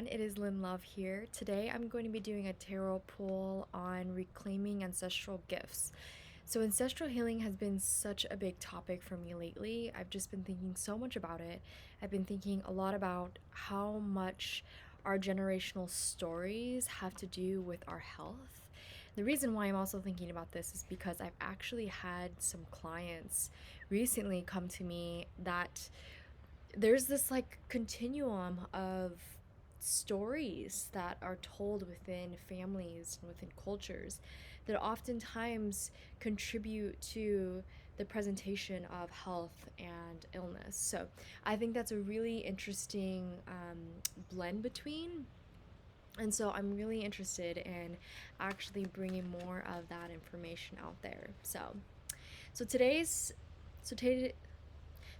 everyone, it is Lynn Love here. Today I'm going to be doing a tarot pull on reclaiming ancestral gifts. So, ancestral healing has been such a big topic for me lately. I've just been thinking so much about it. I've been thinking a lot about how much our generational stories have to do with our health. The reason why I'm also thinking about this is because I've actually had some clients recently come to me that there's this like continuum of stories that are told within families and within cultures that oftentimes contribute to the presentation of health and illness. So I think that's a really interesting blend between. And so I'm really interested in actually bringing more of that information out there. So today's so today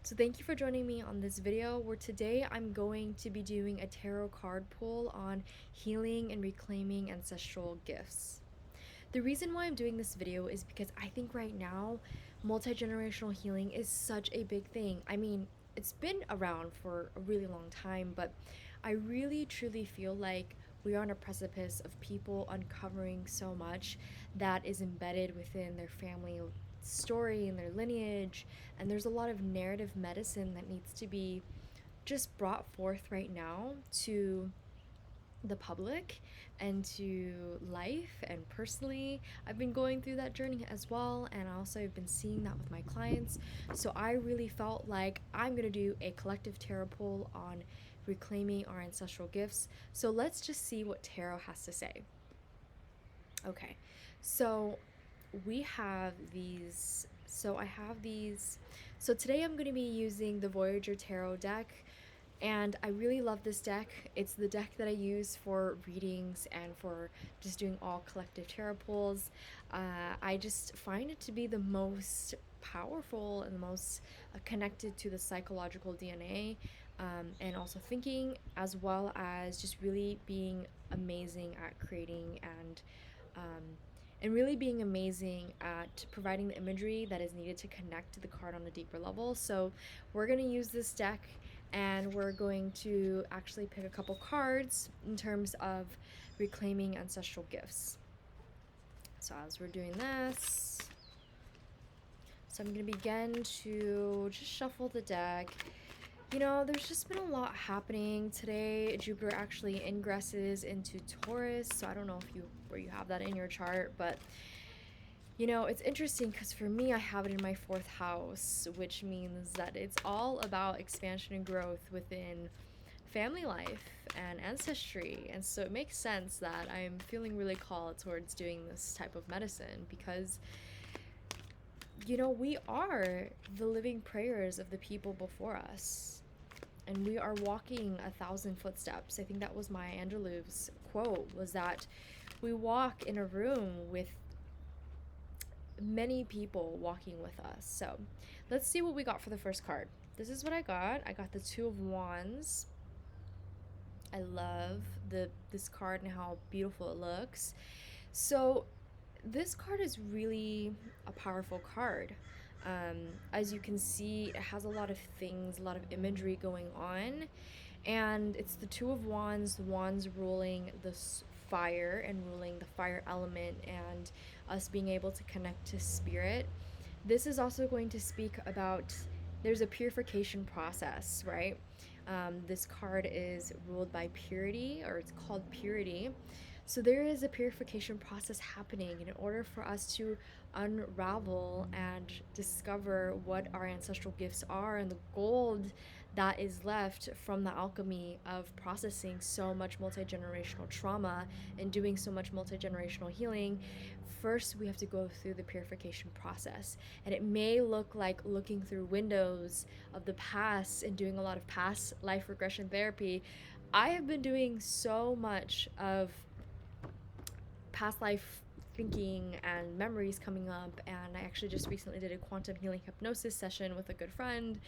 so thank you for joining me on this video where today I'm going to be doing a tarot card pull on healing and reclaiming ancestral gifts. The reason why I'm doing this video is because I think right now multi-generational healing is such a big thing. I mean, it's been around for a really long time, but I really truly feel like we are on a precipice of people uncovering so much that is embedded within their family story and their lineage, and there's a lot of narrative medicine that needs to be just brought forth right now to the public and to life. And personally, I've been going through that journey as well, and also I've been seeing that with my clients. So I really felt like I'm gonna do a collective tarot pull on reclaiming our ancestral gifts. So let's just see what tarot has to say. Okay, so we have these. So I have these. So today I'm going to be using the Voyager Tarot deck, and I really love this deck. It's the deck that I use for readings and for just doing all collective tarot pulls. I just find it to be the most powerful and the most connected to the psychological DNA, and also thinking, as well as just really being amazing at creating um, and really being amazing at providing the imagery that is needed to connect to the card on a deeper level. So we're going to use this deck, and we're going to actually pick a couple cards in terms of reclaiming ancestral gifts. So as we're doing this, so I'm going to begin to just shuffle the deck. You know, there's just been a lot happening today. Jupiter actually ingresses into Taurus, so I don't know if where you have that in your chart, but you know, it's interesting because for me, I have it in my 4th house, which means that it's all about expansion and growth within family life and ancestry. And so it makes sense that I'm feeling really called towards doing this type of medicine because, you know, we are the living prayers of the people before us. And we are walking 1,000 footsteps. I think that was Maya Angelou's quote, was that we walk in a room with many people walking with us. So let's see what we got for the first card. This is what I got. I got the 2 of Wands. I love this card and how beautiful it looks. So this card is really a powerful card. As you can see, it has a lot of things, a lot of imagery going on, and it's the 2 of Wands, the Wands ruling this fire and ruling the fire element, and us being able to connect to spirit. This is also going to speak about there's a purification process, right? This card is ruled by purity, or it's called purity. So there is a purification process happening in order for us to unravel and discover what our ancestral gifts are and the gold that is left from the alchemy of processing so much multi-generational trauma and doing so much multi-generational healing. First, we have to go through the purification process, and it may look like looking through windows of the past and doing a lot of past life regression therapy. I have been doing so much of past life thinking and memories coming up, and I actually just recently did a quantum healing hypnosis session with a good friend.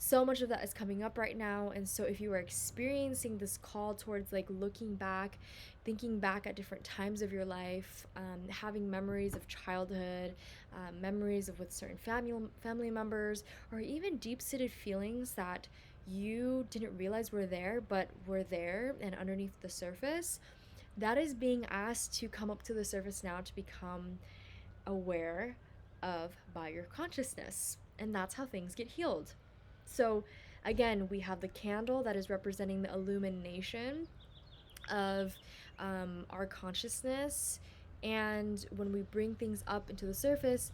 So much of that is coming up right now, and so if you are experiencing this call towards like looking back, thinking back at different times of your life, having memories of childhood, memories of with certain family members, or even deep-seated feelings that you didn't realize were there, but were there and underneath the surface, that is being asked to come up to the surface now to become aware of by your consciousness. And that's how things get healed. So, again, we have the candle that is representing the illumination of our consciousness. And when we bring things up into the surface,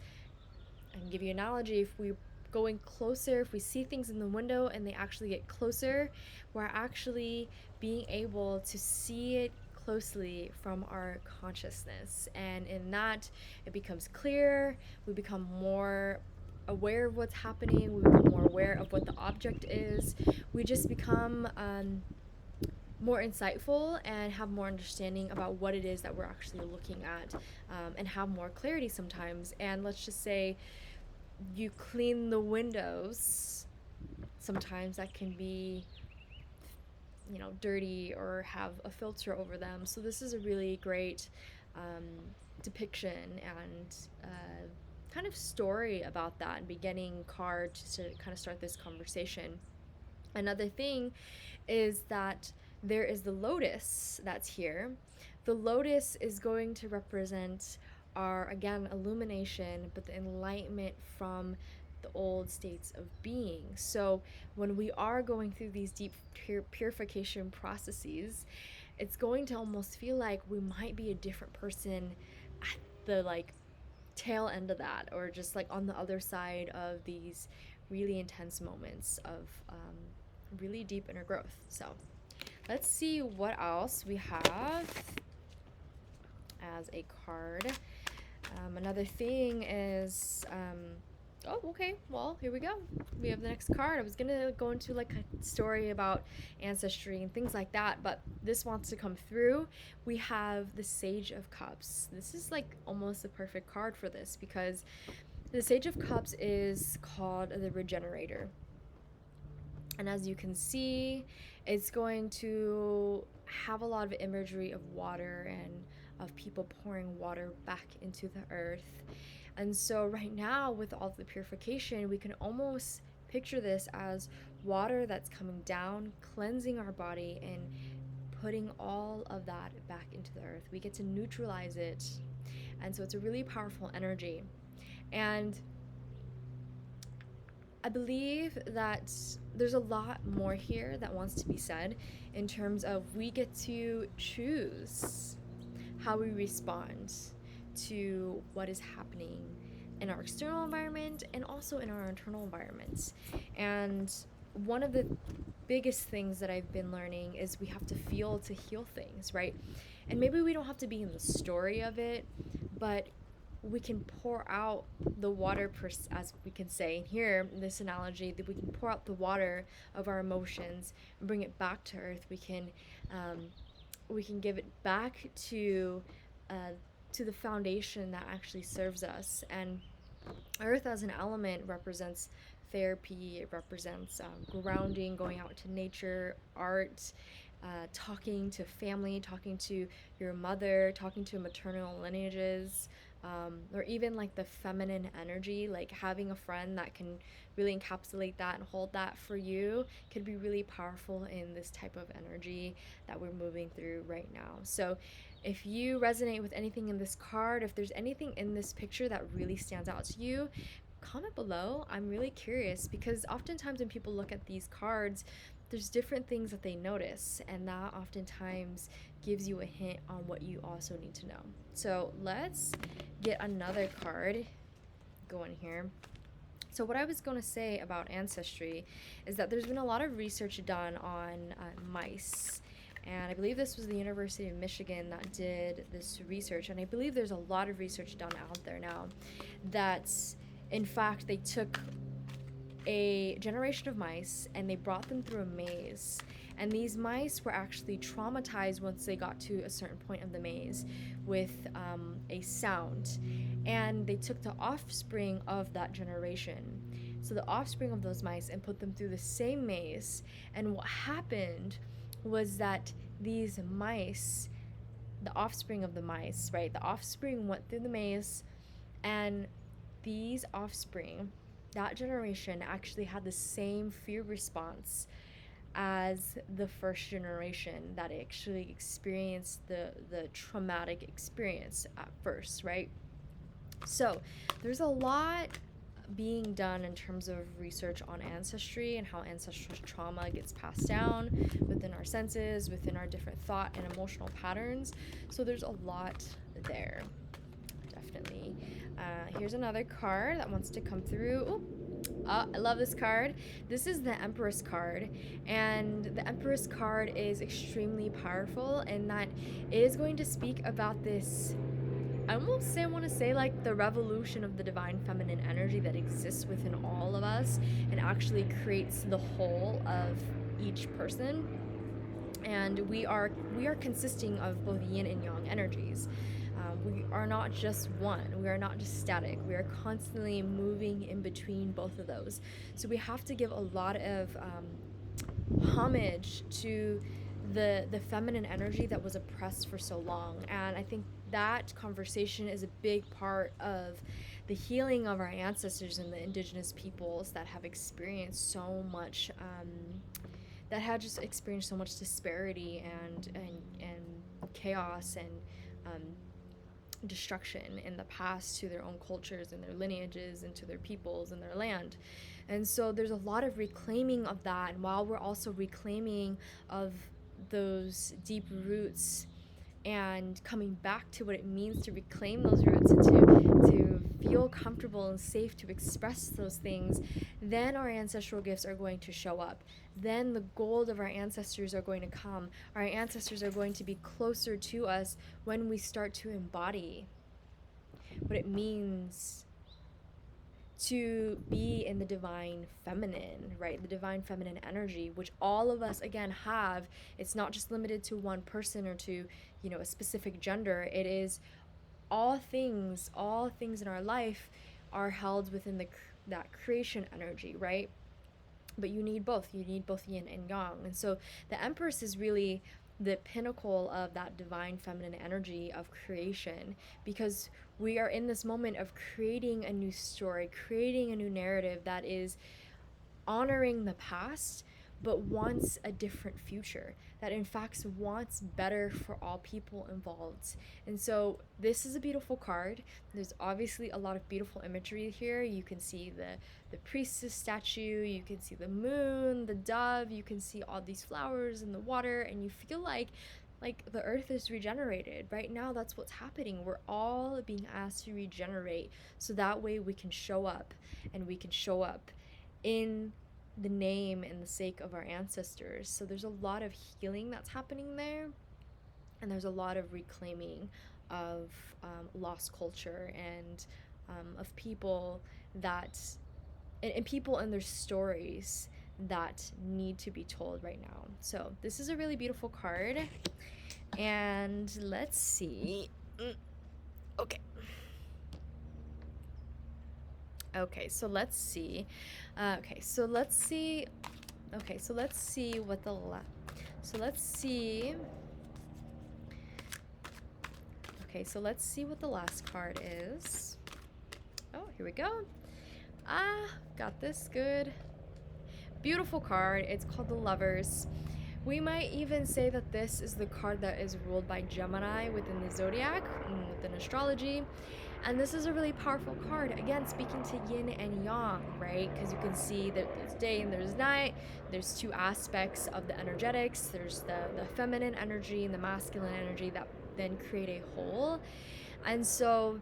I can give you an analogy. If we going closer, if we see things in the window and they actually get closer, we're actually being able to see it closely from our consciousness. And in that, it becomes clear. We become more aware of what's happening. We become more aware of what the object is. We just become more insightful and have more understanding about what it is that we're actually looking at, and have more clarity sometimes. And let's just say you clean the windows, sometimes that can be, dirty or have a filter over them. So this is a really great um, depiction and kind of story about that and beginning card to kind of start this conversation. Another thing is that there is the lotus that's here. The lotus is going to represent our, again, illumination, but the enlightenment from the old states of being. So when we are going through these deep purification processes, it's going to almost feel like we might be a different person at the tail end of that, or just on the other side of these really intense moments of really deep inner growth. So let's see what else we have as a card. Another thing is, oh, okay, well, here we go. We have the next card. I was gonna go into a story about ancestry and things like that, but this wants to come through. We have the Sage of Cups. This is almost the perfect card for this, because the Sage of Cups is called the Regenerator. And as you can see, it's going to have a lot of imagery of water and of people pouring water back into the earth. And so right now, with all the purification, we can almost picture this as water that's coming down, cleansing our body, and putting all of that back into the earth. We get to neutralize it. And so it's a really powerful energy. And I believe that there's a lot more here that wants to be said, in terms of we get to choose how we respond to what is happening in our external environment and also in our internal environments. And one of the biggest things that I've been learning is we have to feel to heal things, right? And maybe we don't have to be in the story of it, but we can pour out the water, as we can say here in this analogy, that we can pour out the water of our emotions and bring it back to earth. We can give it back to the foundation that actually serves us. And earth as an element represents therapy. It represents grounding, going out to nature, art, talking to family, talking to your mother, talking to maternal lineages, or even the feminine energy, having a friend that can really encapsulate that and hold that for you could be really powerful in this type of energy that we're moving through right now. So if you resonate with anything in this card, if there's anything in this picture that really stands out to you, comment below. I'm really curious, because oftentimes when people look at these cards, there's different things that they notice, and that oftentimes gives you a hint on what you also need to know. So let's get another card going here. So what I was going to say about ancestry is that there's been a lot of research done on mice. And I believe this was the University of Michigan that did this research. And I believe there's a lot of research done out there now that, in fact, they took a generation of mice and they brought them through a maze. And these mice were actually traumatized once they got to a certain point of the maze with a sound. And they took the offspring of that generation, so the offspring of those mice, and put them through the same maze. And what happened was that these mice, the offspring of the mice, right? The offspring went through the maze, and these offspring that generation actually had the same fear response as the first generation that actually experienced the traumatic experience at first, right? So there's a lot being done in terms of research on ancestry and how ancestral trauma gets passed down within our senses, within our different thought and emotional patterns. So there's a lot there, definitely. Here's another card that wants to come through. Ooh. I love this card. This is the Empress card, and the Empress card is extremely powerful in that it is going to speak about this. I want to say like the revolution of the divine feminine energy that exists within all of us and actually creates the whole of each person. And we are consisting of both yin and yang energies. We are not just one. We are not just static. We are constantly moving in between both of those. So we have to give a lot of homage to the feminine energy that was oppressed for so long. And I think that conversation is a big part of the healing of our ancestors and the indigenous peoples that have experienced so much that had just experienced so much disparity and chaos and destruction in the past to their own cultures and their lineages and to their peoples and their land. And so there's a lot of reclaiming of that, and while we're also reclaiming of those deep roots and coming back to what it means to reclaim those roots and to feel comfortable and safe to express those things, then our ancestral gifts are going to show up. Then the gold of our ancestors are going to come. Our ancestors are going to be closer to us when we start to embody what it means to be in the divine feminine, right? The divine feminine energy, which all of us again have. It's not just limited to one person or to, a specific gender. It is all things in our life are held within that creation energy, right? But you need both yin and yang. And so the Empress is really the pinnacle of that divine feminine energy of creation, because we are in this moment of creating a new story, creating a new narrative that is honoring the past but wants a different future, that in fact wants better for all people involved. And so this is a beautiful card. There's obviously a lot of beautiful imagery here. You can see the priestess statue, you can see the moon, the dove, you can see all these flowers in the water, and you feel like the earth is regenerated. Right now, that's what's happening. We're all being asked to regenerate so that way we can show up, and we can show up in the name and the sake of our ancestors. So there's a lot of healing that's happening there, and there's a lot of reclaiming of lost culture and of people that and people and their stories that need to be told right now. So this is a really beautiful card, and let's see. Okay. Okay, so let's see. Okay, so let's see. Okay, so let's see what the so let's see. Okay, so let's see what the last card is. Oh, here we go. Got this. Good. Beautiful card. It's called the Lovers. We might even say that this is the card that is ruled by Gemini within the zodiac, within astrology. And this is a really powerful card. Again, speaking to yin and yang, right? Because you can see that there's day and there's night. There's two aspects of the energetics. There's the feminine energy and the masculine energy that then create a whole. And so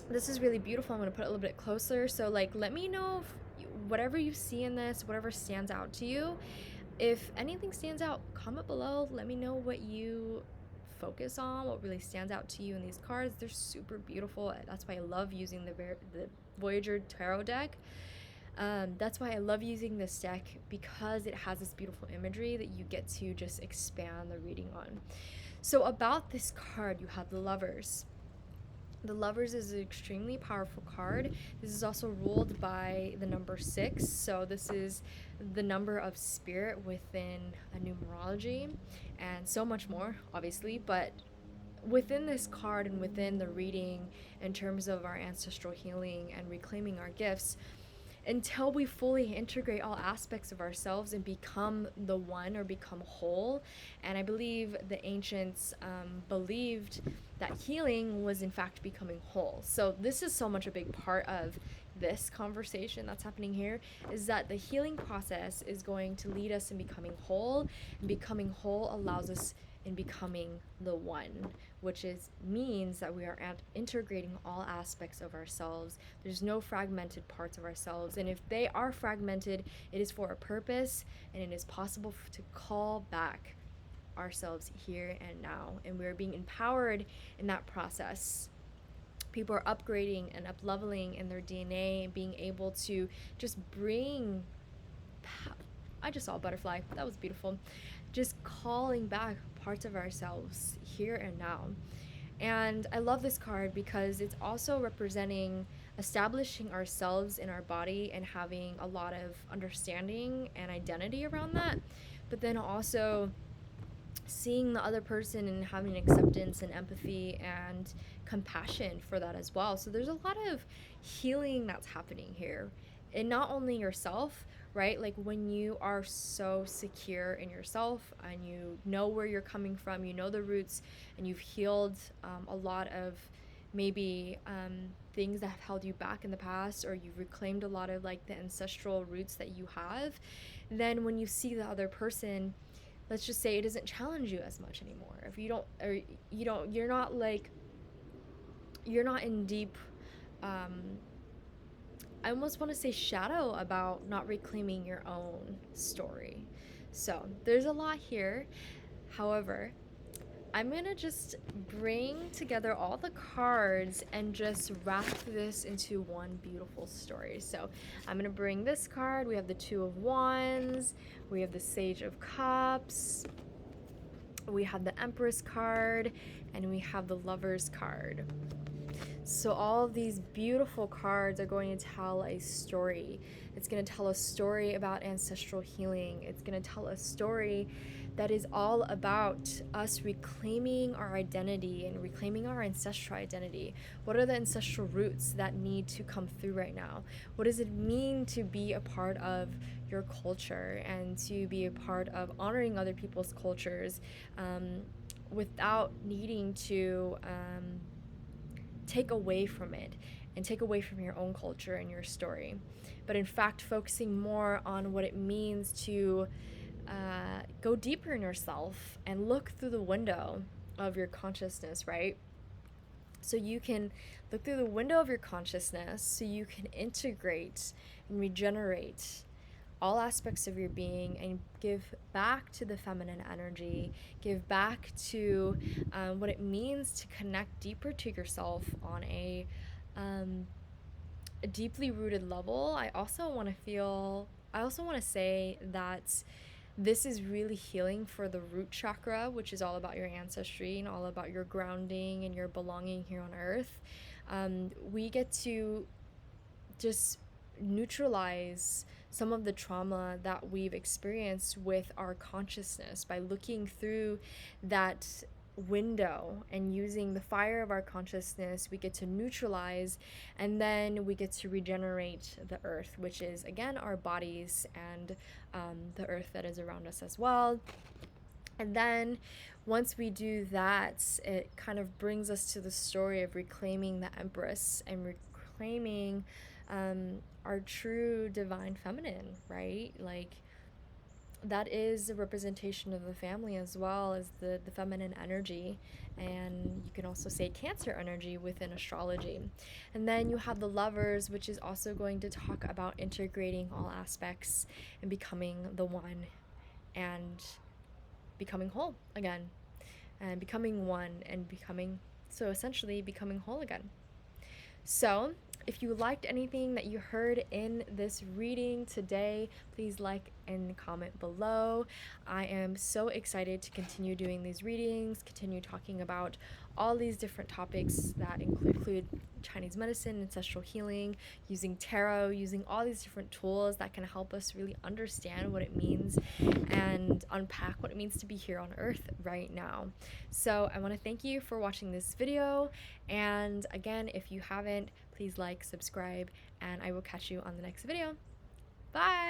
this is really beautiful. I'm going to put it a little bit closer. So let me know if whatever you see in this, whatever stands out to you. If anything stands out, comment below. Let me know what you focus on, what really stands out to you in these cards. They're super beautiful. That's why I love using the Voyager Tarot deck. That's why I love using this deck, because it has this beautiful imagery that you get to just expand the reading on. So about this card, you have the Lovers. The Lovers is an extremely powerful card. This is also ruled by the number 6. So this is the number of spirit within a numerology and so much more, obviously. But within this card and within the reading in terms of our ancestral healing and reclaiming our gifts, until we fully integrate all aspects of ourselves and become the one or become whole. And I believe the ancients believed that healing was in fact becoming whole. So this is so much a big part of this conversation that's happening here, is that the healing process is going to lead us in becoming whole, and becoming whole allows us in becoming the one, which is means that we are integrating all aspects of ourselves. There's no fragmented parts of ourselves, and if they are fragmented, it is for a purpose, and it is possible to call back ourselves here and now, and we're being empowered in that process. People are upgrading and up leveling in their DNA and being able to just bring, I just saw a butterfly, that was beautiful, just calling back parts of ourselves here and now. And I love this card because it's also representing establishing ourselves in our body and having a lot of understanding and identity around that, but then also seeing the other person and having acceptance and empathy and compassion for that as well. So there's a lot of healing that's happening here. And not only yourself, right? Like when you are so secure in yourself and you know where you're coming from, you know the roots, and you've healed a lot of maybe things that have held you back in the past, or you've reclaimed a lot of like the ancestral roots that you have, then when you see the other person, let's just say it doesn't challenge you as much anymore. If you don't, or you don't, you're not like, you're not in deep, I almost want to say shadow about not reclaiming your own story. So there's a lot here. However, I'm going to just bring together all the cards and just wrap this into one beautiful story. So I'm going to bring this card. We have the Two of Wands. We have the Sage of Cups. We have the Empress card. And we have the Lovers card. So all of these beautiful cards are going to tell a story. It's going to tell a story about ancestral healing. It's going to tell a story that is all about us reclaiming our identity and reclaiming our ancestral identity. What are the ancestral roots that need to come through right now? What does it mean to be a part of your culture and to be a part of honoring other people's cultures without needing to take away from it and take away from your own culture and your story, but in fact focusing more on what it means to go deeper in yourself and look through the window of your consciousness, right? So you can look through the window of your consciousness so you can integrate and regenerate all aspects of your being and give back to the feminine energy, give back to what it means to connect deeper to yourself on a deeply rooted level. I also want to say that this is really healing for the root chakra, which is all about your ancestry and all about your grounding and your belonging here on earth. We get to just neutralize some of the trauma that we've experienced with our consciousness by looking through that window and using the fire of our consciousness. We get to neutralize, and then we get to regenerate the earth, which is again our bodies and the earth that is around us as well. And then once we do that, it kind of brings us to the story of reclaiming the Empress and reclaiming our true divine feminine, right? Like that is a representation of the family as well as the feminine energy, and you can also say Cancer energy within astrology. And then you have the Lovers, which is also going to talk about integrating all aspects and becoming the one and becoming whole again and becoming one and becoming, so essentially becoming whole again. So if you liked anything that you heard in this reading today, please like and comment below. I am so excited to continue doing these readings, continue talking about all these different topics that include Chinese medicine, ancestral healing, using tarot, using all these different tools that can help us really understand what it means and unpack what it means to be here on earth right now. So I want to thank you for watching this video, and again, if you haven't, please like, subscribe, and I will catch you on the next video. Bye!